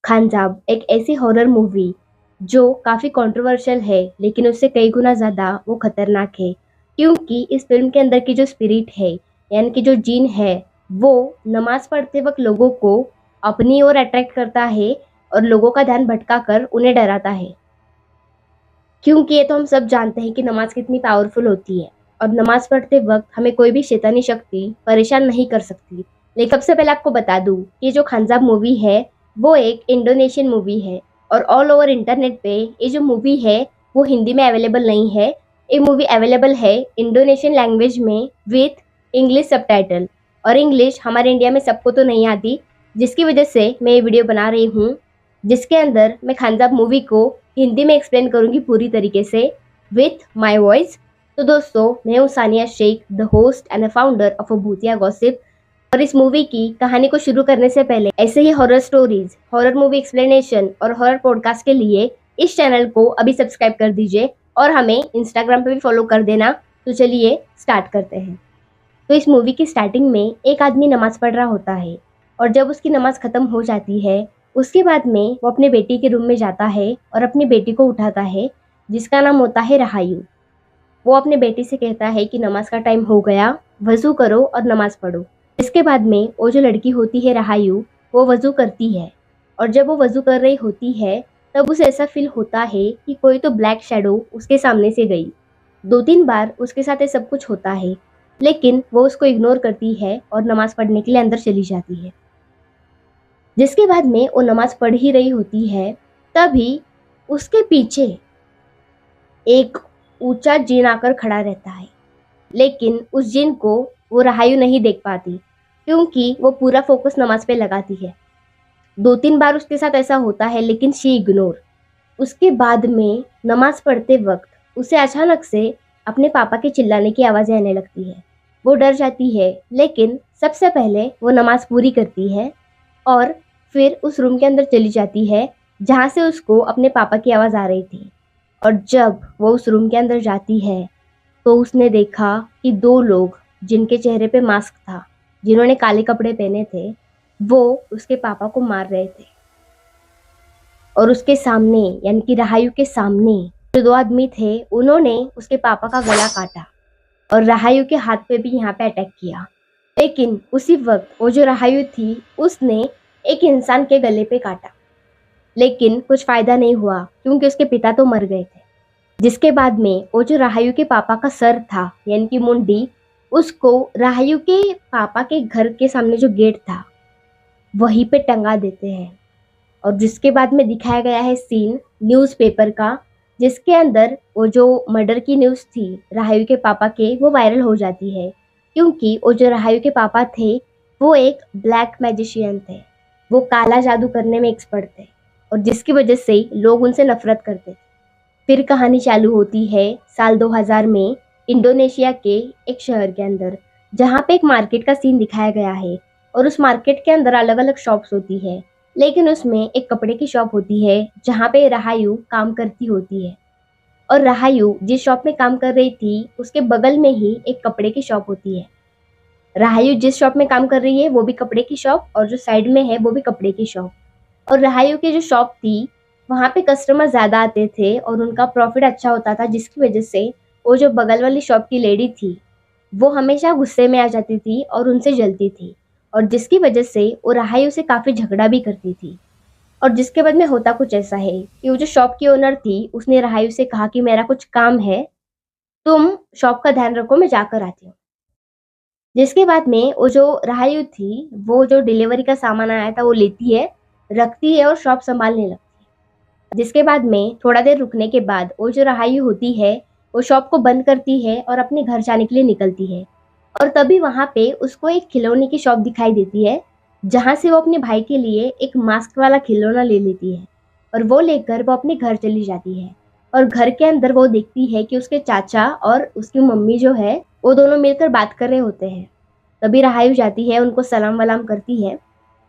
खानजाब एक ऐसी horror movie जो काफ़ी कंट्रोवर्शियल है, लेकिन उससे कई गुना ज़्यादा वो खतरनाक है। क्योंकि इस फ़िल्म के अंदर की जो स्पिरिट है, यानी कि जो जिन है, वो नमाज़ पढ़ते वक़्त लोगों को अपनी ओर अट्रैक्ट करता है और लोगों का ध्यान भटकाकर उन्हें डराता है। क्योंकि ये तो हम सब जानते हैं कि नमाज़ कितनी पावरफुल होती है और नमाज़ पढ़ते वक़्त हमें कोई भी शैतानी शक्ति परेशान नहीं कर सकती। लेकिन सबसे पहले आपको बता दूँ कि जो खानजाब मूवी है, वो एक इंडोनेशियन मूवी है और ऑल ओवर इंटरनेट पे ये जो मूवी है, वो हिंदी में अवेलेबल नहीं है। ये मूवी अवेलेबल है इंडोनेशियन लैंग्वेज में विथ इंग्लिश सबटाइटल और इंग्लिश हमारे इंडिया में सबको तो नहीं आती, जिसकी वजह से मैं ये वीडियो बना रही हूँ, जिसके अंदर मैं खानजाब मूवी को हिंदी में एक्सप्लेन करूंगी पूरी तरीके से विथ माय वॉइस। तो दोस्तों, मैं हूँ Sania Shaikh, the host and founder of Bhootiya gossip. और इस मूवी की कहानी को शुरू करने से पहले ऐसे ही horror stories, horror movie explanation और हॉरर पॉडकास्ट के लिए इस चैनल को अभी सब्सक्राइब कर दीजिए और हमें इंस्टाग्राम पे भी फॉलो कर देना। तो चलिए स्टार्ट करते हैं। तो इस मूवी की स्टार्टिंग में एक आदमी नमाज पढ़ रहा होता है और जब उसकी नमाज खत्म हो जाती है, उसके बाद में वो अपने बेटी के रूम में जाता है और अपनी बेटी को उठाता है, जिसका नाम होता है राहायू। वो अपने बेटी से कहता है कि नमाज का टाइम हो गया, वजू करो और नमाज पढ़ो। इसके बाद में वो जो लड़की होती है राहायू, वो वजू करती है और जब वो वजू कर रही होती है, तब उसे ऐसा फील होता है कि कोई तो ब्लैक शैडो उसके सामने से गई। 2-3 बार उसके साथ ये सब कुछ होता है, लेकिन वो उसको इग्नोर करती है और नमाज पढ़ने के लिए अंदर चली जाती है। जिसके बाद में वो नमाज पढ़ ही रही होती है, तभी उसके पीछे एक ऊंचा जिन आकर खड़ा रहता है। लेकिन उस जिन को वो राहायू नहीं देख पाती, क्योंकि वो पूरा फोकस नमाज पे लगाती है। 2-3 बार उसके साथ ऐसा होता है, लेकिन शी इग्नोर। उसके बाद में नमाज पढ़ते वक्त उसे अचानक से अपने पापा के चिल्लाने की आवाज़ें आने लगती है। वो डर जाती है, लेकिन सबसे पहले वो नमाज पूरी करती है और फिर उस रूम के अंदर चली जाती है जहाँ से उसको अपने पापा की आवाज़ आ रही थी। और जब वो उस रूम के अंदर जाती है, तो उसने देखा कि 2 लोग जिनके चेहरे पे मास्क था, जिन्होंने काले कपड़े पहने थे, वो उसके पापा को मार रहे थे। और उसके सामने, यानी कि राहायू के सामने जो 2 आदमी थे, उन्होंने उसके पापा का गला काटा और राहायू के हाथ पे भी यहाँ पे अटैक किया। लेकिन उसी वक्त वो जो राहायू थी, उसने एक इंसान के गले पे काटा, लेकिन कुछ फायदा नहीं हुआ क्योंकि उसके पिता तो मर गए थे। जिसके बाद में वो जो राहायू के पापा का सर था, यानी कि मुंडी, उसको राहायू के पापा के घर के सामने जो गेट था, वहीं पे टंगा देते हैं। और जिसके बाद में दिखाया गया है सीन न्यूज़पेपर का, जिसके अंदर वो जो मर्डर की न्यूज़ थी राहायू के पापा के, वो वायरल हो जाती है। क्योंकि वो जो राहायू के पापा थे, वो एक ब्लैक मैजिशियन थे। वो काला जादू करने में एक्सपर्ट थे और जिसकी वजह से लोग उनसे नफरत करते थे। फिर कहानी चालू होती है साल 2000 में इंडोनेशिया के एक शहर के अंदर, जहाँ पे एक मार्केट का सीन दिखाया गया है। और उस मार्केट के अंदर अलग अलग शॉप्स होती है, लेकिन उसमें एक कपड़े की शॉप होती है जहाँ पे राहायू काम करती होती है। और राहायू जिस शॉप में काम कर रही थी, उसके बगल में ही एक कपड़े की शॉप होती है। राहायू जिस शॉप में काम कर रही है, वो भी कपड़े की शॉप, और जो साइड में है वो भी कपड़े की शॉप। और राहायू की जो शॉप थी, वहाँ पे कस्टमर ज़्यादा आते थे और उनका प्रॉफिट अच्छा होता था, जिसकी वजह से वो जो बगल वाली शॉप की लेडी थी, वो हमेशा गुस्से में आ जाती थी और उनसे जलती थी। और जिसकी वजह से वो राहायू से काफ़ी झगड़ा भी करती थी। और जिसके बाद में होता कुछ ऐसा है कि वो जो शॉप की ओनर थी, उसने राहायू से कहा कि मेरा कुछ काम है, तुम शॉप का ध्यान रखो, मैं जाकर आती हूँ। जिसके बाद में वो जो राहायू थी, वो जो डिलीवरी का सामान आया था वो लेती है, रखती है और शॉप संभालने लगती है। जिसके बाद में थोड़ा देर रुकने के बाद वो जो राहायू होती है, वो शॉप को बंद करती है और अपने घर जाने के लिए निकलती है। और तभी वहाँ पे उसको एक खिलौने की शॉप दिखाई देती है, जहाँ से वो अपने भाई के लिए एक मास्क वाला खिलौना ले लेती है और वो लेकर वो अपने घर चली जाती है। और घर के अंदर वो देखती है कि उसके चाचा और उसकी मम्मी जो है, वो दोनों मिलकर बात कर रहे होते हैं। तभी राहायू जाती है, उनको सलाम वलाम करती है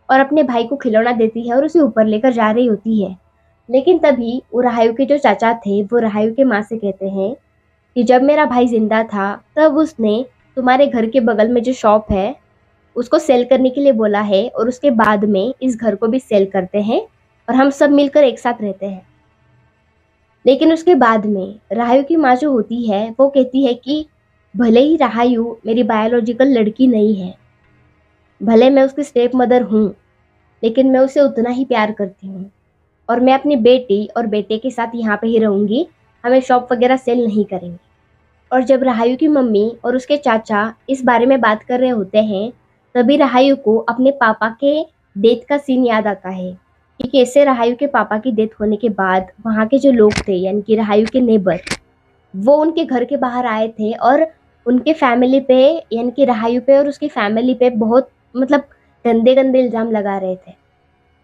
और अपने भाई को खिलौना देती है और उसे ऊपर लेकर जा रही होती है। लेकिन तभी वो राहायू के जो चाचा थे, वो राहायू के माँ से कहते हैं कि जब मेरा भाई जिंदा था, तब उसने तुम्हारे घर के बगल में जो शॉप है, उसको सेल करने के लिए बोला है और उसके बाद में इस घर को भी सेल करते हैं और हम सब मिलकर एक साथ रहते हैं। लेकिन उसके बाद में राहायु की माँ जो होती है वो कहती है कि भले ही राहायु मेरी बायोलॉजिकल लड़की नहीं है, भले मैं उसकी स्टेप मदर हूँ, लेकिन मैं उसे उतना ही प्यार करती हूँ और मैं अपनी बेटी और बेटे के साथ यहाँ पे ही रहूंगी, हमें शॉप वगैरह सेल नहीं करेंगे। और जब राहायु की मम्मी और उसके चाचा इस बारे में बात कर रहे होते हैं, तभी राहायु को अपने पापा के डेथ का सीन याद आता है कि कैसे राहायु के पापा की डेथ होने के बाद वहाँ के जो लोग थे यानी कि राहायु के नेबर, वो उनके घर के बाहर आए थे और उनके फैमिली पे यानी कि राहायु पे और उसकी फैमिली पे बहुत मतलब गंदे गंदे इल्जाम लगा रहे थे।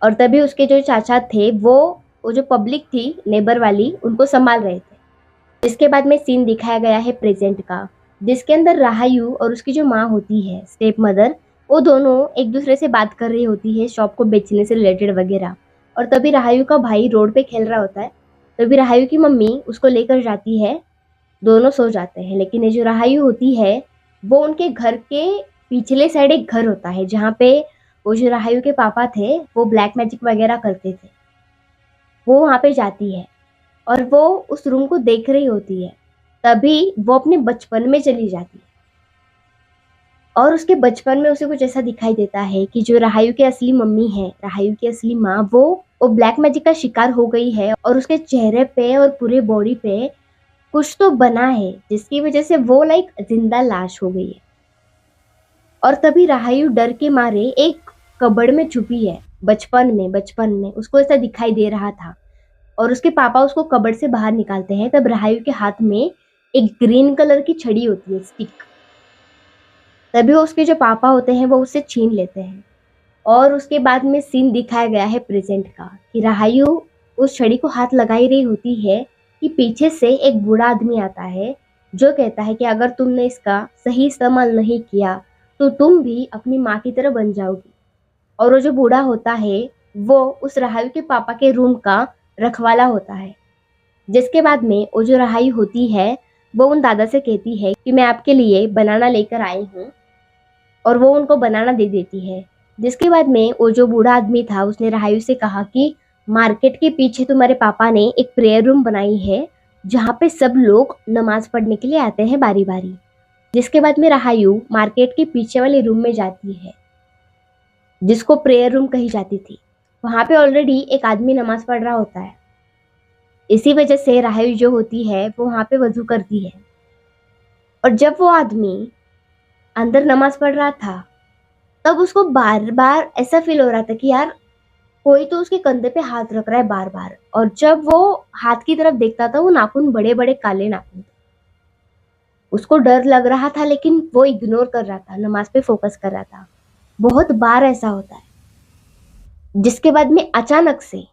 और तभी उसके जो चाचा थे वो जो पब्लिक थी नेबर वाली उनको संभाल रहे थे। इसके बाद में सीन दिखाया गया है प्रेजेंट का, जिसके अंदर राहायु और उसकी जो माँ होती है स्टेप मदर, वो दोनों एक दूसरे से बात कर रही होती है शॉप को बेचने से रिलेटेड वगैरह। और तभी राहायु का भाई रोड पे खेल रहा होता है, तभी राहायु की मम्मी उसको लेकर जाती है, दोनों सो जाते हैं। लेकिन ये जो राहायु होती है वो उनके घर के पिछले साइड एक घर होता है जहाँ पे वो जो राहायु के पापा थे वो ब्लैक मैजिक वगैरह करते थे, वो वहाँ पे जाती है और वो उस रूम को देख रही होती है। तभी वो अपने बचपन में चली जाती है और उसके बचपन में उसे कुछ ऐसा दिखाई देता है कि जो राहायु की असली मम्मी है, राहायु की असली माँ, वो ब्लैक मैजिक का शिकार हो गई है और उसके चेहरे पे और पूरे बॉडी पे कुछ तो बना है जिसकी वजह से वो लाइक जिंदा लाश हो गई है। और तभी राहायु डर के मारे एक कबड़ में छुपी है। बचपन में उसको ऐसा दिखाई दे रहा था और उसके पापा उसको कबड़ से बाहर निकालते हैं। तब राहायु के हाथ में एक ग्रीन कलर की छड़ी होती है, स्टिक। तभी उसके जो पापा होते हैं वो उसे छीन लेते हैं और उसके बाद में सीन दिखाया गया है प्रेजेंट का कि राहायु उस छड़ी को हाथ लगा ही रही होती है कि पीछे से एक बूढ़ा आदमी आता है जो कहता है कि अगर तुमने इसका सही इस्तेमाल नहीं किया तो तुम भी अपनी माँ की तरह बन जाओगी। और वो जो बूढ़ा होता है वो उस राहायु के पापा के रूम का रखवाला होता है। जिसके बाद में वो जो राहायु होती है वो उन दादा से कहती है कि मैं आपके लिए बनाना लेकर आई हूँ, और वो उनको बनाना दे देती है। जिसके बाद में वो जो बूढ़ा आदमी था उसने राहायु से कहा कि मार्केट के पीछे तुम्हारे पापा ने एक प्रेयर रूम बनाई है जहाँ पे सब लोग नमाज पढ़ने के लिए आते हैं बारी बारी। जिसके बाद में राहायु मार्केट के पीछे वाले रूम में जाती है जिसको प्रेयर रूम कही जाती थी। वहाँ पे ऑलरेडी एक आदमी नमाज पढ़ रहा होता है। इसी वजह से राहायु जो होती है वो वहाँ पे वजू करती है। और जब वो आदमी अंदर नमाज पढ़ रहा था तब उसको बार बार ऐसा फील हो रहा था कि यार कोई तो उसके कंधे पे हाथ रख रहा है बार बार। और जब वो हाथ की तरफ देखता था वो नाखून बड़े बड़े काले नाखून थे। उसको डर लग रहा था लेकिन वो इग्नोर कर रहा था, नमाज पे फोकस कर रहा था। बहुत बार ऐसा होता है। जिसके बाद में अचानक से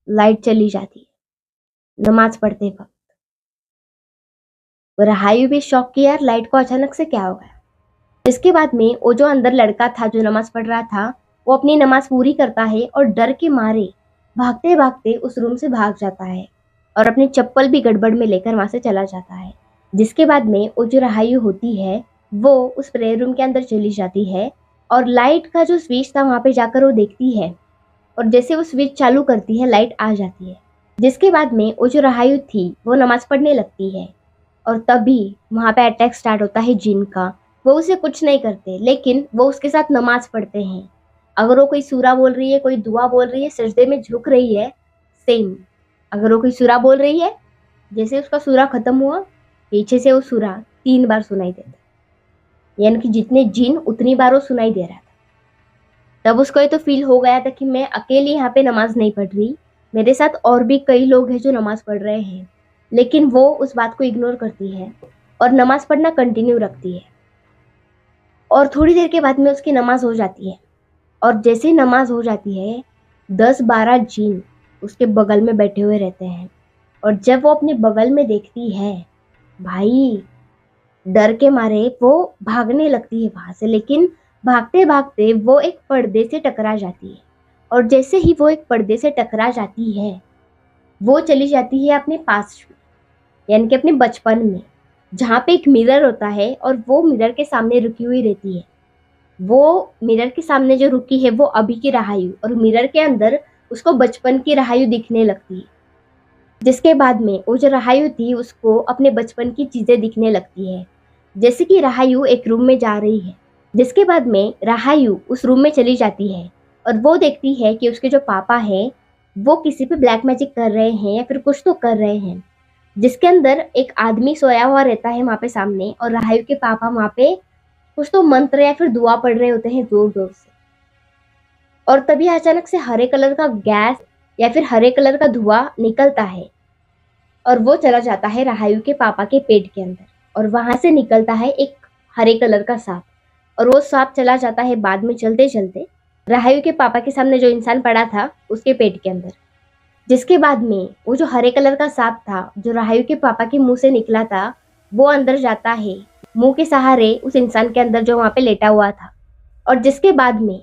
लाइट चली जाती है नमाज पढ़ते वक्त। राहायु भी शॉक की, यार लाइट को अचानक से क्या हो गया। इसके बाद में वो जो अंदर लड़का था जो नमाज पढ़ रहा था वो अपनी नमाज पूरी करता है और डर के मारे भागते भागते उस रूम से भाग जाता है और अपनी चप्पल भी गड़बड़ में लेकर वहां से चला जाता है। जिसके बाद में वो जो राहायु होती है वो उस प्रेयर रूम के अंदर चली जाती है और लाइट का जो स्विच था वहां पे जाकर वो देखती है और जैसे वो स्विच चालू करती है लाइट आ जाती है। जिसके बाद में वो जो राहायु थी वो नमाज पढ़ने लगती है और तभी वहां पे अटैक स्टार्ट होता है जिन का। वो उसे कुछ नहीं करते लेकिन वो उसके साथ नमाज पढ़ते हैं। अगर वो कोई सूरा बोल रही है, कोई दुआ बोल रही है, सजदे में झुक रही है, सेम। अगर वो कोई सूरा बोल रही है, जैसे उसका सूरा खत्म हुआ पीछे से वो सूरा 3 बार सुनाई देता, यानी कि जितने जिन उतनी बार वो सुनाई दे रहा था। तब उसको ये तो फील हो गया था कि मैं अकेली यहाँ पे नमाज नहीं पढ़ रही, मेरे साथ और भी कई लोग हैं जो नमाज पढ़ रहे हैं। लेकिन वो उस बात को इग्नोर करती है और नमाज पढ़ना कंटिन्यू रखती है। और थोड़ी देर के बाद में उसकी नमाज हो जाती है और जैसे ही नमाज हो जाती है 10-12 जिन उसके बगल में बैठे हुए रहते हैं। और जब वो अपने बगल में देखती है, भाई डर के मारे वो भागने लगती है वहां से। लेकिन भागते भागते वो एक पर्दे से टकरा जाती है और जैसे ही वो एक पर्दे से टकरा जाती है वो चली जाती है अपने पास, यानी कि अपने बचपन में, जहाँ पे एक मिरर होता है और वो मिरर के सामने रुकी हुई रहती है। वो मिरर के सामने जो रुकी है वो अभी की राहायु और मिरर के अंदर उसको बचपन की राहायु दिखने लगती है। जिसके बाद में वो जो राहायु थी उसको अपने बचपन की चीजें दिखने लगती है। जैसे कि राहायु एक रूम में जा रही है। जिसके बाद में राहायु उस रूम में चली जाती है और वो देखती है कि उसके जो पापा है वो किसी पे ब्लैक मैजिक कर रहे हैं या फिर कुछ तो कर रहे हैं। जिसके अंदर एक आदमी सोया हुआ रहता है वहां पे सामने, और राहायु के पापा वहां पे कुछ तो मंत्र या फिर दुआ पढ़ रहे होते हैं जोर जोर से। और तभी अचानक से हरे कलर का गैस या फिर हरे कलर का धुआं निकलता है और वो चला जाता है राहायु के पापा के पेट के अंदर, और वहां से निकलता है एक हरे कलर का सांप। और वो सांप चला जाता है बाद में चलते चलते राहायु के पापा के सामने जो इंसान पड़ा था उसके पेट के अंदर। जिसके बाद में वो जो हरे कलर का सांप था जो राहायु के पापा के मुंह से निकला था वो अंदर जाता है मुंह के सहारे उस इंसान के अंदर जो वहां पे लेटा हुआ था। और जिसके बाद में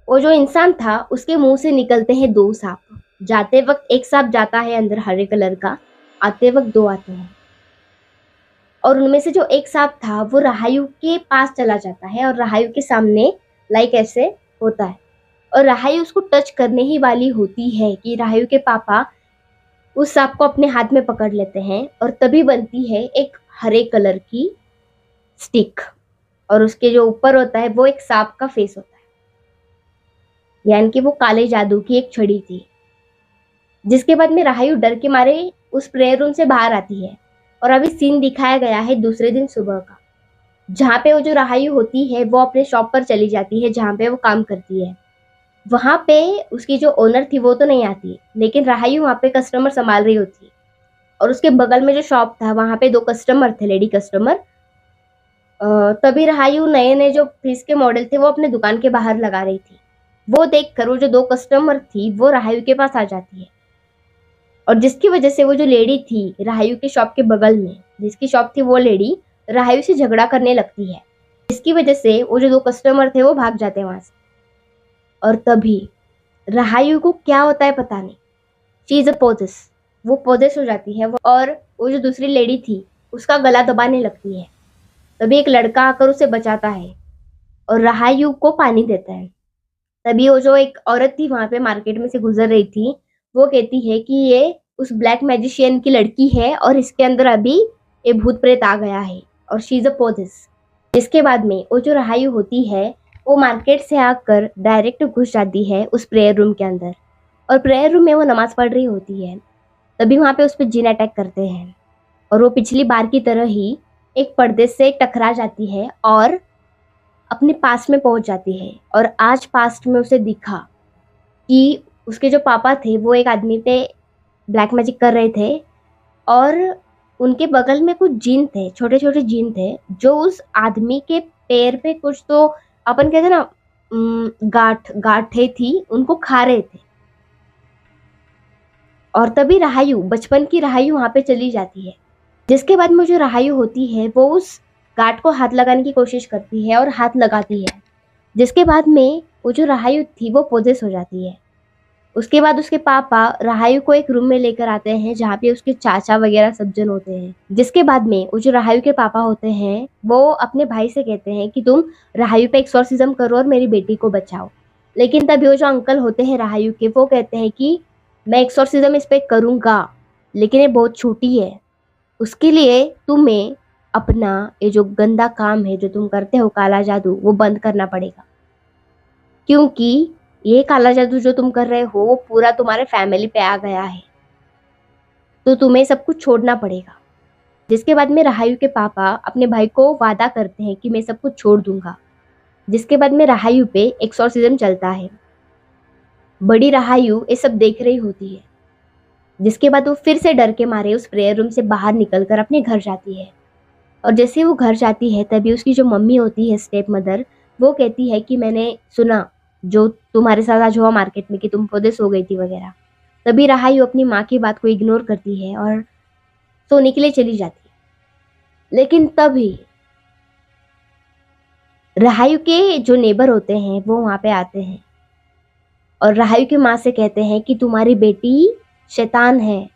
वो जो इंसान था उसके मुंह से निकलते हैं दो सांप। जाते वक्त एक सांप जाता है अंदर हरे कलर का, आते वक्त दो आते हैं। और उनमें से जो एक सांप था वो राहायु के पास चला जाता है और राहायु के सामने लाइक ऐसे होता है, और राहायु उसको टच करने ही वाली होती है कि राहायु के पापा उस सांप को अपने हाथ में पकड़ लेते हैं, और तभी बनती है एक हरे कलर की स्टिक, और उसके जो ऊपर होता है वो एक सांप का फेस होता है, यानी कि वो काले जादू की एक छड़ी थी। जिसके बाद में राहायु डर के मारे उस प्रेयर रूम से बाहर आती है। और अभी सीन दिखाया गया है दूसरे दिन सुबह का, जहाँ पे वो जो राहायु होती है वो अपने शॉप पर चली जाती है जहाँ पे वो काम करती है। वहां पे उसकी जो ओनर थी वो तो नहीं आती, लेकिन राहायु वहां पे कस्टमर संभाल रही होती है। और उसके बगल में जो शॉप था वहां पे दो कस्टमर थे, लेडी कस्टमर। तभी राहायु नए नए जो फ्रिज के मॉडल थे वो अपने दुकान के बाहर लगा रही थी। वो देखकर वो जो दो कस्टमर थी वो राहायु के पास आ जाती है, और जिसकी वजह से वो जो लेडी थी राहायु के शॉप के बगल में जिसकी शॉप थी वो लेडी राहायु से झगड़ा करने लगती है, जिसकी वजह से वो जो दो कस्टमर थे वो भाग जाते हैं वहां से। और तभी राहायु को क्या होता है पता नहीं, शी इज अ पोजेस, वो पोजेस हो जाती है और वो जो दूसरी लेडी थी उसका गला दबाने लगती है। तभी एक लड़का आकर उसे बचाता है और राहायु को पानी देता है। तभी वो जो एक औरत थी वहां पे मार्केट में से गुजर रही थी वो कहती है कि ये उस ब्लैक मैजिशियन की लड़की है और इसके अंदर अभी ये भूत प्रेत आ गया है, और शी इज अ पोजेस। जिसके बाद में वो जो राहायु होती है वो मार्केट से आकर डायरेक्ट घुस जाती है उस प्रेयर रूम के अंदर, और प्रेयर रूम में वो नमाज पढ़ रही होती है। तभी वहां पे उस पर जिन अटैक करते हैं और वो पिछली बार की तरह ही एक पर्दे से टकरा जाती है और अपने पास में पहुंच जाती है। और आज पास्ट में उसे दिखा कि उसके जो पापा थे वो एक आदमी पे ब्लैक मैजिक कर रहे थे, और उनके बगल में कुछ जिन थे, छोटे छोटे जिन थे जो उस आदमी के पैर पे कुछ तो अपन कहते ना गांठे थी उनको खा रहे थे। और तभी राहायु बचपन की राहायु वहां पे चली जाती है। जिसके बाद में जो राहायु होती है वो उस गांठ को हाथ लगाने की कोशिश करती है और हाथ लगाती है। जिसके बाद में वो जो राहायु थी वो पोजेस हो जाती है। उसके बाद उसके पापा राहायु को एक रूम में लेकर आते हैं जहाँ पे उसके चाचा वगैरह सब जन होते हैं। जिसके बाद में वो जो राहायु के पापा होते हैं वो अपने भाई से कहते हैं कि तुम राहायु पे एक्सोर्सिज्म करो और मेरी बेटी को बचाओ। लेकिन तभी वो जो अंकल होते हैं राहायु के वो कहते हैं कि मैं एक्सोर्सिज्म इस पे करूंगा, लेकिन ये बहुत छोटी है, उसके लिए तुम्हें अपना ये जो गंदा काम है जो तुम करते हो काला जादू वो बंद करना पड़ेगा, क्योंकि ये काला जादू जो तुम कर रहे हो वो पूरा तुम्हारे फैमिली पे आ गया है, तो तुम्हें सब कुछ छोड़ना पड़ेगा। जिसके बाद में राहायु के पापा अपने भाई को वादा करते हैं कि मैं सब कुछ छोड़ दूंगा। जिसके बाद में राहायु पे एक्सोर्सिज्म चलता है। बड़ी राहायु ये सब देख रही होती है। जिसके बाद वो फिर से डर के मारे उस प्रेयर रूम से बाहर निकलकर अपने घर जाती है। और जैसे वो घर जाती है तभी उसकी जो मम्मी होती है स्टेप मदर, वो कहती है कि मैंने सुना जो तुम्हारे साथ आज हुआ मार्केट में कि तुम पोदेस हो गई थी वगैरह। तभी राहायु अपनी माँ की बात को इग्नोर करती है और सोने के लिए चली जाती है। लेकिन तभी राहायु के जो नेबर होते हैं वो वहां पे आते हैं और राहायु की माँ से कहते हैं कि तुम्हारी बेटी शैतान है,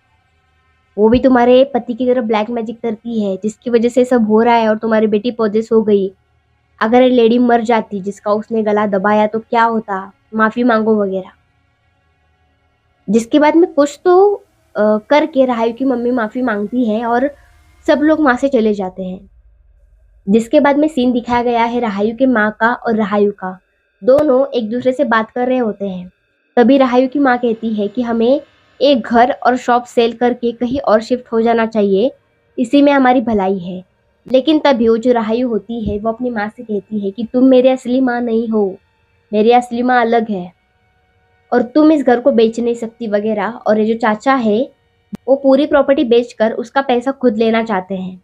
वो भी तुम्हारे पति की तरह ब्लैक मैजिक करती है जिसकी वजह से सब हो रहा है, और तुम्हारी बेटी पोजेस हो गई। अगर ये लेडी मर जाती जिसका उसने गला दबाया तो क्या होता, माफी मांगो वगैरह। जिसके बाद में कुछ तो करके राहायु की मम्मी माफ़ी मांगती है और सब लोग वहाँ से चले जाते हैं। जिसके बाद में सीन दिखाया गया है राहायु के माँ का और राहायु का। दोनों एक दूसरे से बात कर रहे होते हैं। तभी राहायु की माँ कहती है कि हमें एक घर और शॉप सेल करके कहीं और शिफ्ट हो जाना चाहिए, इसी में हमारी भलाई है। लेकिन तभी वो जो राहायु होती है वो अपनी माँ से कहती है कि तुम मेरी असली माँ नहीं हो, मेरी असली माँ अलग है और तुम इस घर को बेच नहीं सकती वगैरह। और ये जो चाचा है वो पूरी प्रॉपर्टी बेचकर उसका पैसा खुद लेना चाहते हैं,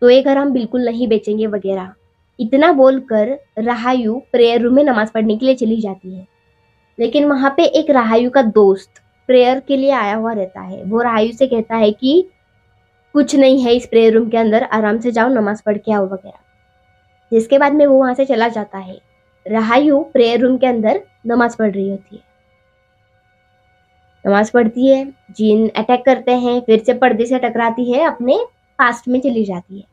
तो ये घर हम बिल्कुल नहीं बेचेंगे वगैरह। इतना बोलकर राहायु प्रेयर रूम में नमाज पढ़ने के लिए चली जाती है। लेकिन वहां पे एक राहायु का दोस्त प्रेयर के लिए आया हुआ रहता है। वो राहायु से कहता है कि कुछ नहीं है इस प्रेयर रूम के अंदर, आराम से जाओ नमाज पढ़ के आओ वगैरह। जिसके बाद में वो वहां से चला जाता है। राहायु प्रेयर रूम के अंदर नमाज पढ़ रही होती है। नमाज पढ़ती है, जिन अटैक करते हैं, फिर से पर्दे से टकराती है, अपने पास्ट में चली जाती है।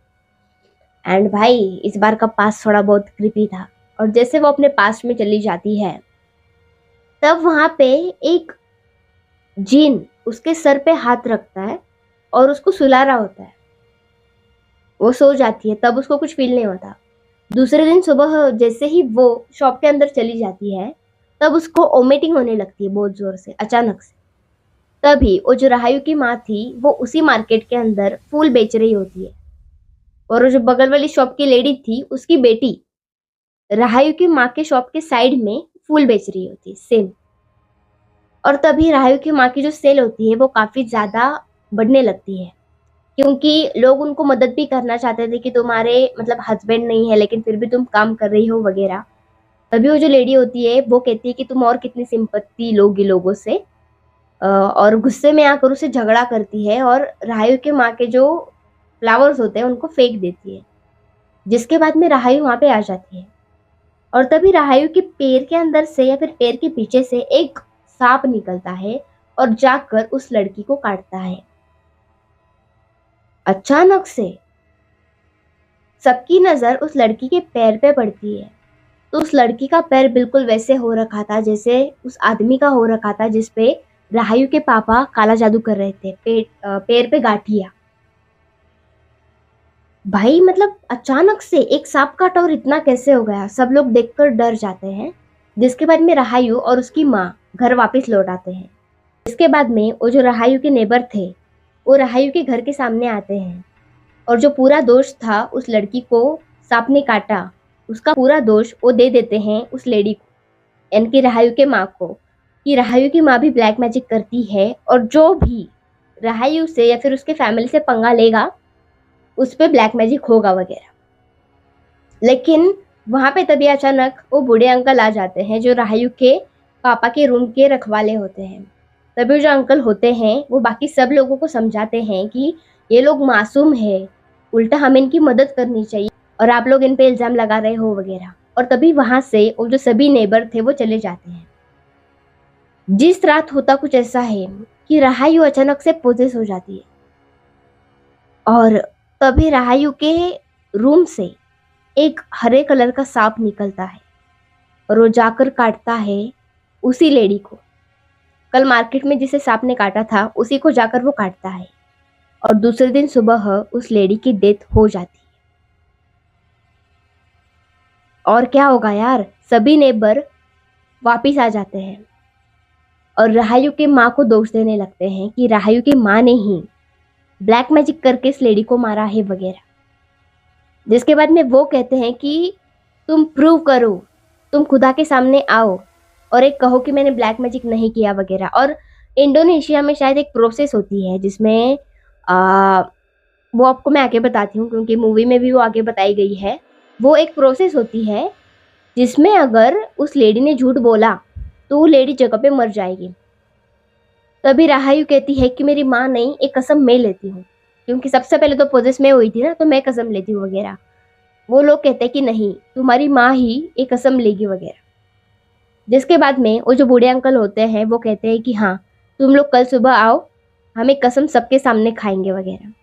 एंड भाई इस बार का पास्ट थोड़ा बहुत क्रिपी था। और जैसे वो अपने पास्ट में चली जाती है तब वहां पे एक जिन उसके सर पे हाथ रखता है और उसको सुला रहा होता है। वो सो जाती है, तब उसको कुछ फील नहीं होता। दूसरे दिन सुबह जैसे ही वो शॉप के अंदर चली जाती है तब उसको वोमिटिंग होने लगती है बहुत जोर से, अचानक से। तभी वो जो राहायु की माँ थी वो उसी मार्केट के अंदर फूल बेच रही होती है और वो जो बगल वाली शॉप की लेडी थी उसकी बेटी राहायु की माँ के शॉप के साइड में फूल बेच रही होती है सेम। और तभी राहायु की माँ की जो सेल होती है वो काफी ज्यादा बढ़ने लगती है, क्योंकि लोग उनको मदद भी करना चाहते थे कि तुम्हारे मतलब हस्बैंड नहीं है लेकिन फिर भी तुम काम कर रही हो वगैरह। तभी वो जो लेडी होती है वो कहती है कि तुम और कितनी सिंपत्ति लोगी लोगों से, और गुस्से में आकर उसे झगड़ा करती है और राहायु के माँ के जो फ्लावर्स होते हैं उनको फेंक देती है। जिसके बाद में राहायु वहां पे आ जाती है और तभी राहायु के पैर के अंदर से या फिर पैर के पीछे से एक सांप निकलता है और जाकर उस लड़की को काटता है। अचानक से सबकी नजर उस लड़की के पैर पे पड़ती है, तो उस लड़की का पैर बिल्कुल वैसे हो रखा था जैसे उस आदमी का हो रखा था जिसपे राहायु के पापा काला जादू कर रहे थे, पैर पे गांठिया। भाई मतलब अचानक से एक सांप काटा और इतना कैसे हो गया, सब लोग देखकर डर जाते हैं। जिसके बाद में राहायु और उसकी माँ घर वापस लौट आते हैं। इसके बाद में वो जो राहायु के नेबर थे वो राहायु के घर के सामने आते हैं और जो पूरा दोष था उस लड़की को सांप ने काटा, उसका पूरा दोष वो दे देते हैं उस लेडी को, यानी कि राहायु के माँ को, कि राहायु की माँ भी ब्लैक मैजिक करती है और जो भी राहायु से या फिर उसके फैमिली से पंगा लेगा उस पे ब्लैक मैजिक होगा वगैरह। लेकिन वहां पे तभी अचानक वो बूढ़े अंकल आ जाते हैं जो राहायु के पापा के रूम के रखवाले होते हैं। तभी जो अंकल होते हैं वो बाकी सब लोगों को समझाते हैं कि ये लोग मासूम है, उल्टा हमें इनकी मदद करनी चाहिए और आप लोग इन पे इल्जाम लगा रहे हो वगैरह। और तभी वहां से वो जो सभी नेबर थे वो चले जाते हैं। जिस रात होता कुछ ऐसा है कि राहायु अचानक से पोजेस हो जाती है और तभी राहायु के रूम से एक हरे कलर का सांप निकलता है और वो जाकर काटता है उसी लेडी को। कल मार्केट में जिसे सांप ने काटा था उसी को जाकर वो काटता है और दूसरे दिन सुबह उस लेडी की डेथ हो जाती है। और क्या होगा यार, सभी नेबर वापिस आ जाते हैं और राहायु के माँ को दोष देने लगते हैं कि राहायु की माँ ने ही ब्लैक मैजिक करके इस लेडी को मारा है वगैरह। जिसके बाद में वो कहते हैं कि तुम प्रूव करो, तुम खुदा के सामने आओ और एक कहो कि मैंने ब्लैक मैजिक नहीं किया वगैरह। और इंडोनेशिया में शायद एक प्रोसेस होती है जिसमें वो आपको मैं आगे बताती हूँ क्योंकि मूवी में भी वो आगे बताई गई है। वो एक प्रोसेस होती है जिसमें अगर उस लेडी ने झूठ बोला तो वो लेडी जगह पे मर जाएगी। तभी राहायु कहती है कि मेरी माँ नहीं, एक कसम मैं लेती हूँ, क्योंकि सबसे पहले तो पोजेस में हुई थी ना, तो मैं कसम लेती हूँ वगैरह। वो लोग कहते हैं कि नहीं, तुम्हारी माँ ही एक कसम लेगी वगैरह। जिसके बाद में वो जो बूढ़े अंकल होते हैं वो कहते हैं कि हाँ तुम लोग कल सुबह आओ, हम एक कसम सबके सामने खाएंगे वगैरह।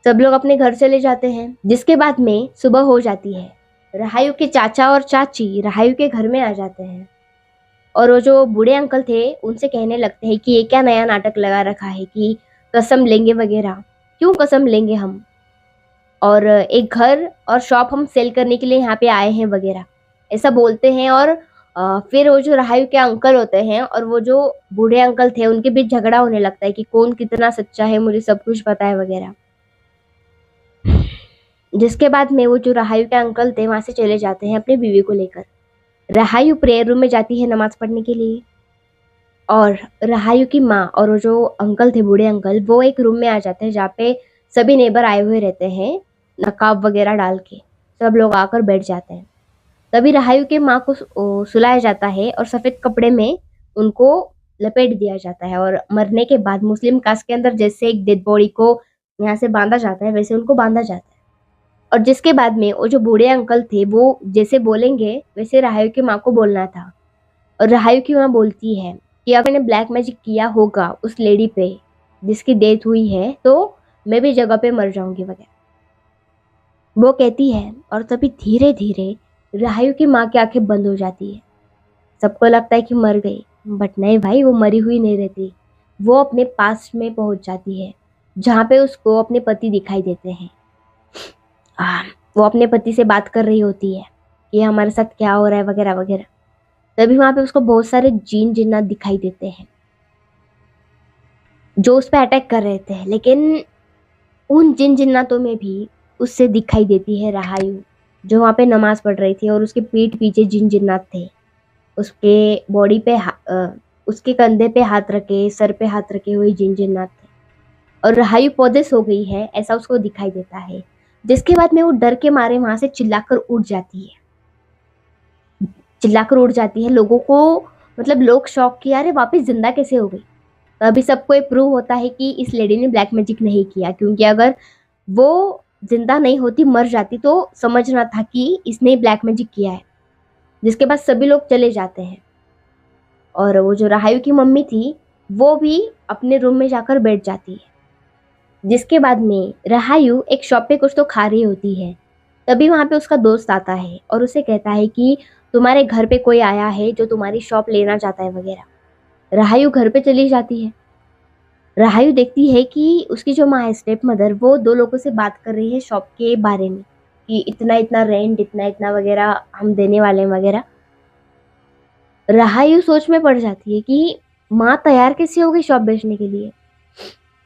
सब लोग अपने घर चले जाते हैं। जिसके बाद में सुबह हो जाती है। राहायु के चाचा और चाची राहायु के घर में आ जाते हैं और वो जो बूढ़े अंकल थे उनसे कहने लगते हैं कि ये क्या नया नाटक लगा रखा है कि कसम लेंगे वगैरह, क्यों कसम लेंगे हम, और एक घर और शॉप हम सेल करने के लिए यहाँ पे आए हैं वगैरह, ऐसा बोलते हैं। और फिर वो जो राहायु के अंकल होते हैं और वो जो बूढ़े अंकल थे उनके बीच झगड़ा होने लगता है कि कौन कितना सच्चा है, मुझे सब कुछ पता है वगैरह। जिसके बाद में वो जो राहायु के अंकल थे वहां से चले जाते हैं अपनी बीवी को लेकर। राहायु प्रेयर रूम में जाती है नमाज पढ़ने के लिए, और राहायु की माँ और वो जो अंकल थे बूढ़े अंकल, वो एक रूम में आ जाते हैं जहाँ पे सभी नेबर आए हुए रहते हैं, नकाब वगैरह डाल के सब लोग आकर बैठ जाते हैं। तभी राहायु के माँ को सुलाया जाता है और सफेद कपड़े में उनको लपेट दिया जाता है, और मरने के बाद मुस्लिम कास्ट के अंदर जैसे एक डेड बॉडी को यहाँ से बांधा जाता है वैसे उनको बांधा जाता है। और जिसके बाद में वो जो बूढ़े अंकल थे वो जैसे बोलेंगे वैसे राहायु की माँ को बोलना था। और राहायु की माँ बोलती है कि अगर मैंने ब्लैक मैजिक किया होगा उस लेडी पे जिसकी डेथ हुई है तो मैं भी जगह पे मर जाऊंगी वगैरह, वो कहती है। और तभी धीरे धीरे राहायु की माँ की आंखें बंद हो जाती है। सबको लगता है कि मर गई, बट नहीं भाई, वो मरी हुई नहीं रहती। वो अपने पास्ट में पहुंच जाती है जहाँ पे उसको अपने पति दिखाई देते हैं। वो अपने पति से बात कर रही होती है कि हमारे साथ क्या हो रहा है वगैरह वगैरह। तभी वहां पे उसको बहुत सारे जीन जिन्नात दिखाई देते हैं जो उस पर अटैक कर रहे थे, लेकिन उन जिन जिन्नातों में भी उससे दिखाई देती है राहायु जो वहां पे नमाज पढ़ रही थी, और उसके पीठ पीछे जिन जिन्नात थे। उसके बॉडी पे उसके कंधे पे हाथ रखे, सर पे हाथ रखे हुए जिन जिन्नात थे, और राहायु पौधेस हो गई है ऐसा उसको दिखाई देता है। जिसके बाद में वो डर के मारे वहां से चिल्लाकर उठ जाती है, चिल्लाकर उड़ जाती है। लोगों को मतलब लोग शॉक किया, अरे वापस जिंदा कैसे हो गई। अभी सबको ये प्रूव होता है कि इस लेडी ने ब्लैक मैजिक नहीं किया, क्योंकि अगर वो जिंदा नहीं होती, मर जाती, तो समझना था कि इसने ब्लैक मैजिक किया है। जिसके बाद सभी लोग चले जाते हैं, और वो जो राहायु की मम्मी थी वो भी अपने रूम में जाकर बैठ जाती है। जिसके बाद में राहायु एक शॉप पे कुछ तो खा रही होती है। तभी वहां पे उसका दोस्त आता है और उसे कहता है कि तुम्हारे घर पे कोई आया है जो तुम्हारी शॉप लेना चाहता है वगैरह। राहायु घर पे चली जाती है। राहायु देखती है कि उसकी जो माँ है स्टेप मदर, वो दो लोगों से बात कर रही है शॉप के बारे में कि इतना इतना रेंट, इतना इतना वगैरह हम देने वाले हैं वगैरह। राहायु सोच में पड़ जाती है कि माँ तैयार कैसे हो गई शॉप बेचने के लिए।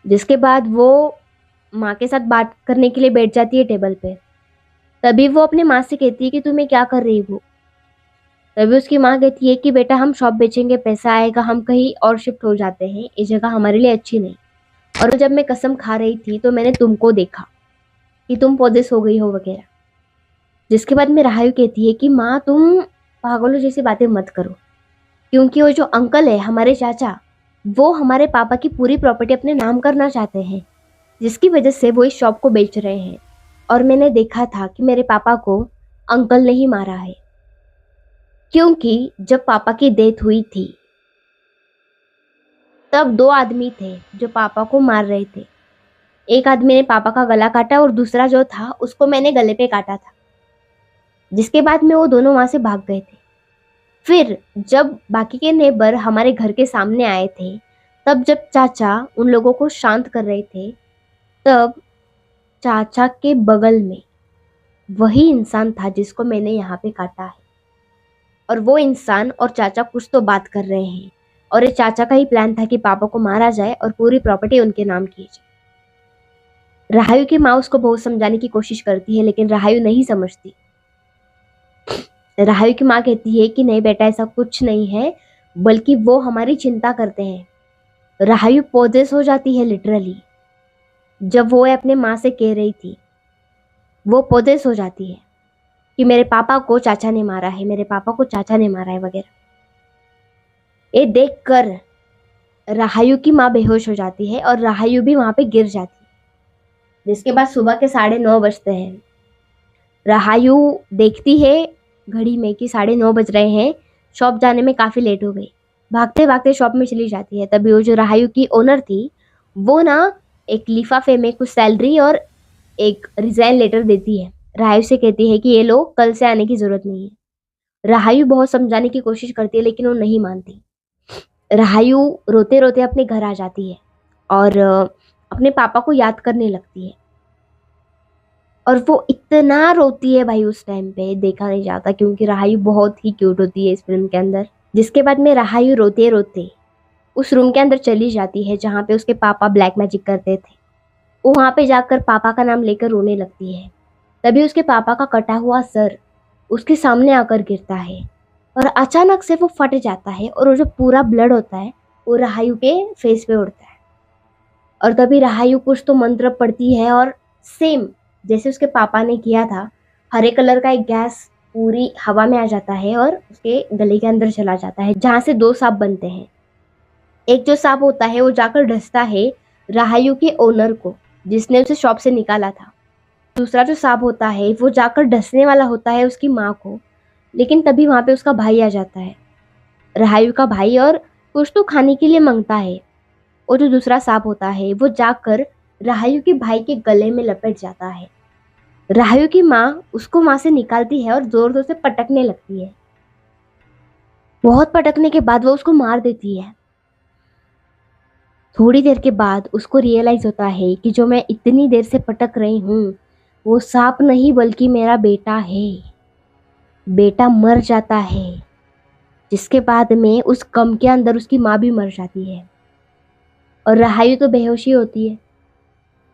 जिसके बाद वो माँ के साथ बात करने के लिए बैठ जाती है टेबल पे। तभी वो अपने माँ से कहती है कि तुम्हें क्या कर रही हो। तभी उसकी माँ कहती है कि बेटा हम शॉप बेचेंगे, पैसा आएगा, हम कहीं और शिफ्ट हो जाते हैं, ये जगह हमारे लिए अच्छी नहीं। और जब मैं कसम खा रही थी तो मैंने तुमको देखा कि तुम पौधे सो गई हो वगैरह। जिसके बाद में राहायु कहती है कि माँ तुम पागलों जैसी बातें मत करो, क्योंकि वो जो अंकल है हमारे चाचा, वो हमारे पापा की पूरी प्रॉपर्टी अपने नाम करना चाहते हैं, जिसकी वजह से वो इस शॉप को बेच रहे हैं। और मैंने देखा था कि मेरे पापा को अंकल ने ही मारा है, क्योंकि जब पापा की डेथ हुई थी तब दो आदमी थे जो पापा को मार रहे थे। एक आदमी ने पापा का गला काटा और दूसरा जो था उसको मैंने गले पे काटा था। जिसके बाद में वो दोनों वहां से भाग गए थे। फिर जब बाकी के नेबर हमारे घर के सामने आए थे, तब जब चाचा उन लोगों को शांत कर रहे थे, तब चाचा के बगल में वही इंसान था जिसको मैंने यहाँ पे काटा है। और वो इंसान और चाचा कुछ तो बात कर रहे हैं, और ये चाचा का ही प्लान था कि पापा को मारा जाए और पूरी प्रॉपर्टी उनके नाम की जाए। राहायु की माँ उसको बहुत समझाने की कोशिश करती है, लेकिन राहायु नहीं समझती। राहायु की माँ कहती है कि नहीं बेटा, ऐसा कुछ नहीं है, बल्कि वो हमारी चिंता करते हैं। राहायु पॉजेस हो जाती है लिटरली। जब वो अपने माँ से कह रही थी, वो पॉजेस हो जाती है कि मेरे पापा को चाचा ने मारा है, मेरे पापा को चाचा ने मारा है वगैरह। ये देखकर राहायु की माँ बेहोश हो जाती है और राहायु भी वहां पे गिर जाती है। जिसके बाद सुबह के 9:30 बजते हैं। राहायु देखती है घड़ी में कि 9:30 बज रहे हैं, शॉप जाने में काफी लेट हो गई। भागते भागते शॉप में चली जाती है। तभी वो जो राहायु की ओनर थी वो ना एक लिफाफे में कुछ सैलरी और एक रिजाइन लेटर देती है। राहायु से कहती है कि ये लो, कल से आने की जरूरत नहीं है। राहायु बहुत समझाने की कोशिश करती है लेकिन वो नहीं मानती। राहायु रोते रोते अपने घर आ जाती है और अपने पापा को याद करने लगती है। और वो इतना रोती है भाई, उस टाइम पे देखा नहीं जाता क्योंकि राहायु बहुत ही क्यूट होती है इस फिल्म के अंदर। जिसके बाद में राहायु रोते रोते उस रूम के अंदर चली जाती है जहाँ पे उसके पापा ब्लैक मैजिक करते थे। वो वहाँ पे जाकर पापा का नाम लेकर रोने लगती है। तभी उसके पापा का कटा हुआ सर उसके सामने आकर गिरता है और अचानक से वो फट जाता है और वो जो पूरा ब्लड होता है वो राहायु के फेस पे उड़ता है। और तभी राहायु कुछ तो मंत्र पढ़ती है और सेम जैसे उसके पापा ने किया था, हरे कलर का एक गैस पूरी हवा में आ जाता है और उसके गले के अंदर चला जाता है, जहाँ से दो सांप बनते हैं। एक जो सांप होता है वो जाकर डसता है राहायु के ओनर को, जिसने उसे शॉप से निकाला था। दूसरा जो सांप होता है वो जाकर डसने वाला होता है उसकी माँ को, लेकिन तभी वहाँ पे उसका भाई आ जाता है, राहायु का भाई, और कुछ तो खाने के लिए मांगता है। और जो दूसरा सांप होता है वो जाकर राहायु के भाई के गले में लपेट जाता है। राहायु की माँ उसको वहां से निकालती है और जोर जोर से पटकने लगती है। बहुत पटकने के बाद वो उसको मार देती है। थोड़ी देर के बाद उसको रियलाइज होता है कि जो मैं इतनी देर से पटक रही हूँ वो सांप नहीं बल्कि मेरा बेटा है। बेटा मर जाता है, जिसके बाद में उस गम के अंदर उसकी माँ भी मर जाती है और राहायु तो बेहोशी होती है।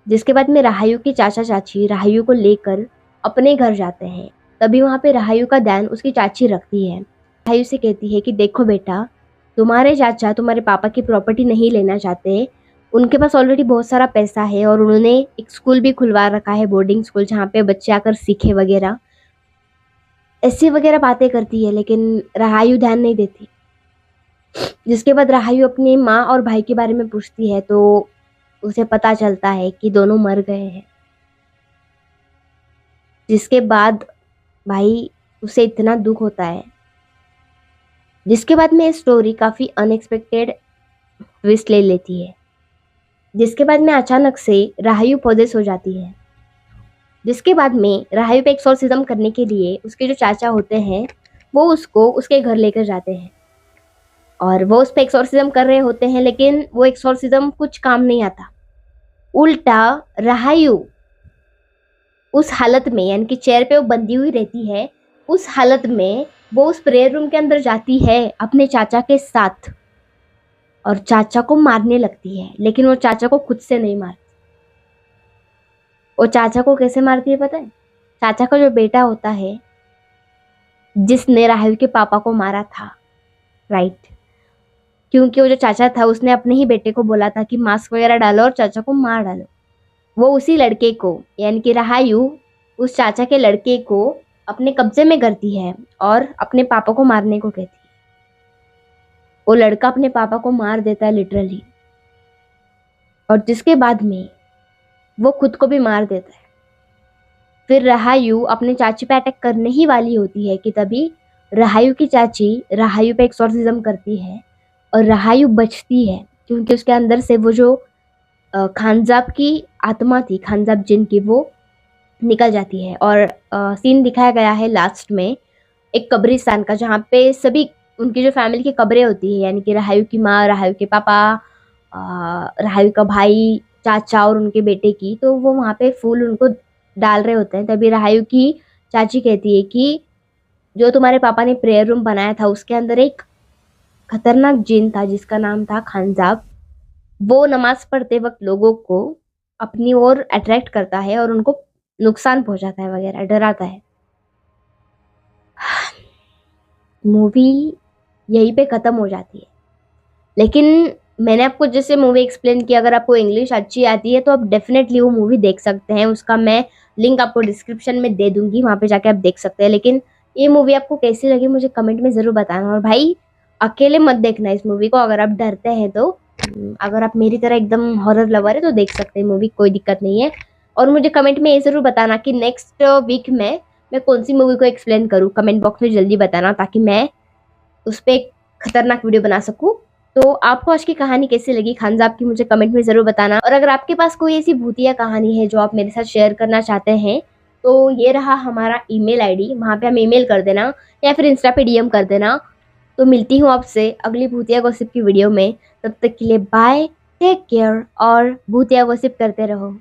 जिसके बाद में राहायु के चाचा चाची राहायु को लेकर अपने घर जाते हैं। तभी वहाँ पे राहायु का ध्यान उसकी चाची रखती है। राहायु से कहती है कि देखो बेटा, तुम्हारे चाचा तुम्हारे पापा की प्रॉपर्टी नहीं लेना चाहते। उनके पास ऑलरेडी बहुत सारा पैसा है और उन्होंने एक स्कूल भी खुलवा रखा है, बोर्डिंग स्कूल, जहाँ पे बच्चे आकर सीखे वगैरह। ऐसी वगैरह बातें करती है लेकिन राहायु ध्यान नहीं देती। जिसके बाद राहायु अपनी माँ और भाई के बारे में पूछती है तो उसे पता चलता है कि दोनों मर गए हैं। जिसके बाद भाई उसे इतना दुख होता है। जिसके बाद में स्टोरी काफ़ी अनएक्सपेक्टेड ट्विस्ट ले लेती है। जिसके बाद में अचानक से राहायु पॉजेस हो जाती है। जिसके बाद में राहायु पे एक्सोर्सिज्म करने के लिए उसके जो चाचा होते हैं वो उसको उसके घर लेकर जाते हैं और वो उस पर एक्सोर्सिज्म कर रहे होते हैं, लेकिन वो एक्सोर्सिज्म कुछ काम नहीं आता। उल्टा राहायु उस हालत में, यानी कि चेयर पे वो बंधी हुई रहती है, उस हालत में वो उस प्रेयर रूम के अंदर जाती है अपने चाचा के साथ और चाचा को मारने लगती है, लेकिन वो चाचा को खुद से नहीं मारती। वो चाचा को कैसे मारती है पता है? चाचा का जो बेटा होता है जिसने राहुल के पापा को मारा था, राइट, क्योंकि वो जो चाचा था उसने अपने ही बेटे को बोला था कि मास्क वगैरह डालो और चाचा को मार डालो। वो उसी लड़के को, यानी कि राहायु उस चाचा के लड़के को अपने कब्जे में करती है और अपने पापा को मारने को कहती है। वो लड़का अपने पापा को मार देता है लिटरली, और जिसके बाद में वो खुद को भी मार देता है। फिर राहायु अपने चाची पे अटैक करने ही वाली होती है कि तभी राहायु की चाची राहायु पे एक्सोर्सिज्म करती है और राहायु बचती है, क्योंकि उसके अंदर से वो जो खानजाब की आत्मा थी, खानजाब जिन की, वो निकल जाती है। और सीन दिखाया गया है लास्ट में एक कब्रिस्तान का, जहाँ पे सभी उनकी जो फैमिली की कब्रें होती है, यानी कि राहायु की माँ, राहायु के पापा, राहायु का भाई, चाचा और उनके बेटे की, तो वो वहाँ पे फूल उनको डाल रहे होते हैं। तभी राहायु की चाची कहती है कि जो तुम्हारे पापा ने प्रेयर रूम बनाया था उसके अंदर एक खतरनाक जिन था जिसका नाम था खानजाब। वो नमाज पढ़ते वक्त लोगों को अपनी ओर अट्रैक्ट करता है और उनको नुकसान पहुंचाता है वगैरह, डराता है। मूवी यहीं पे ख़त्म हो जाती है। लेकिन मैंने आपको जैसे मूवी एक्सप्लेन किया, अगर आपको इंग्लिश अच्छी आती है तो आप डेफिनेटली वो मूवी देख सकते हैं। उसका मैं लिंक आपको डिस्क्रिप्शन में दे दूंगी, वहाँ पे जाके आप देख सकते हैं। लेकिन ये मूवी आपको कैसी लगी मुझे कमेंट में ज़रूर बताना। और भाई अकेले मत देखना इस मूवी को, अगर आप डरते हैं तो। अगर आप मेरी तरह एकदम हॉरर लवर है तो देख सकते हैं मूवी, कोई दिक्कत नहीं है। और मुझे कमेंट में ये ज़रूर बताना कि नेक्स्ट वीक में मैं कौन सी मूवी को एक्सप्लेन करूँ। कमेंट बॉक्स में जल्दी बताना ताकि मैं उस पर एक खतरनाक वीडियो बना सकूँ। तो आपको आज की कहानी कैसी लगी खानजाब की मुझे कमेंट में ज़रूर बताना। और अगर आपके पास कोई ऐसी भूतिया कहानी है जो आप मेरे साथ शेयर करना चाहते हैं तो ये रहा हमारा ईमेल आईडी, वहाँ पे हम ईमेल कर देना या फिर इंस्टा पे डीएम कर देना। तो मिलती हूँ आपसे अगली भूतिया गॉसिप की वीडियो में। तब तक के लिए बाय, टेक केयर और भूतिया गॉसिप करते रहो।